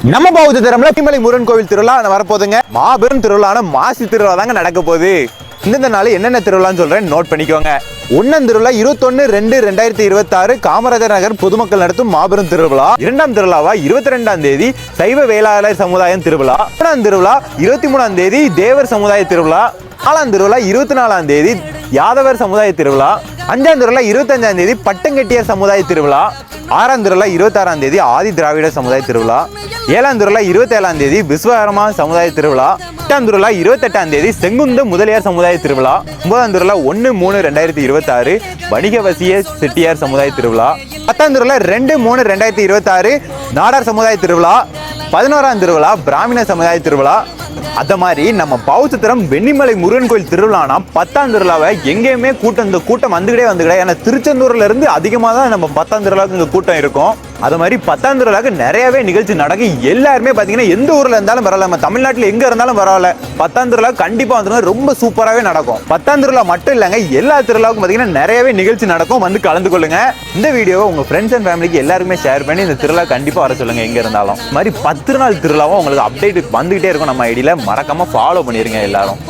நம்ம பௌத்த தரம்ல வெண்ணிமலை முருகன் கோவில் திருவிழா வரப்போகுதுங்க. மாபெரும் திருவிழான மாசி திருவிழா தாங்க நடக்க போகுது. இந்த நாள் என்னென்ன திருவிழான்னு சொல்றேன், நோட் பண்ணிக்கோங்க. ஒன்னாம் திருவிழா 21/2/2026 காமராஜர் நகர் பொதுமக்கள் நடத்தும் மாபெரும் திருவிழா. இரண்டாம் திருவிழாவா 22ஆம் தேதி சைவ வேளாளர் சமுதாயம் திருவிழா. மூணாம் திருவிழா 23ஆம் தேதி தேவர் சமுதாய திருவிழா. நாலாம் திருவிழா 24ஆம் தேதி யாதவர் சமுதாய திருவிழா. அஞ்சாம் திருவிழா 25ஆம் தேதி பட்டங்கெட்டியர் சமுதாய திருவிழா. ஆறாம் திருவிழா 26ஆம் தேதி ஆதி திராவிட சமுதாய திருவிழா. ஏழாம் திருவிழா 27ஆம் தேதி விஸ்வகர்மா சமுதாய திருவிழா. எட்டாம் திருவிழா 28ஆம் தேதி செங்குந்த முதலியார் சமுதாய திருவிழா. 9ஆம் திருவிழா 1/3/2026 வணிகவசிய செட்டியார் சமுதாய திருவிழா. 10ஆம் திருவிழா 2/3/2026 நாடார் சமுதாய திருவிழா. 11ஆம் திருவிழா பிராமண சமுதாய திருவிழா. அத மாதிரி நம்ம பௌத்தத்திரம் வெண்ணிமலை முருகன் கோயில் திருவிழானா 10ஆம் திருவிழாவை எங்கேயுமே கூட்டம் வந்துகிட்டே ஏன்னா திருச்செந்தூர்ல இருந்து அதிகமாக தான் நம்ம 10ஆம் திருவிழாவுக்கு இங்க கூட்டம் இருக்கும். அது மாதிரி 10ஆம் திருவிழாவுக்கு நிறையவே நிகழ்ச்சி நடக்கும். எல்லாருமே பாத்தீங்கன்னா எந்த ஊர்ல இருந்தாலும் பரவாயில்ல, நம்ம தமிழ்நாட்டில் எங்க இருந்தாலும் பரவாயில்ல, 10ஆம் திருவிழா கண்டிப்பா வந்து ரொம்ப சூப்பராகவே நடக்கும். 10ஆம் திருவிழா மட்டும் இல்லைங்க, எல்லா திருவிழாவுக்கும் பாத்தீங்கன்னா நிறையவே நிகழ்ச்சி நடக்கும். வந்து கலந்து கொள்ளுங்க. இந்த வீடியோவை உங்க ஃப்ரெண்ட்ஸ் அண்ட் ஃபேமிலிக்கு எல்லாருமே ஷேர் பண்ணி இந்த திருவிழா கண்டிப்பா வர சொல்லுங்க. எங்க இருந்தாலும் மாதிரி 10 நாள் திருவிழாவும் உங்களுக்கு அப்டேட் வந்துகிட்டே இருக்கும். நம்ம ஐடியில மறக்காம ஃபாலோ பண்ணிருங்க எல்லாரும்.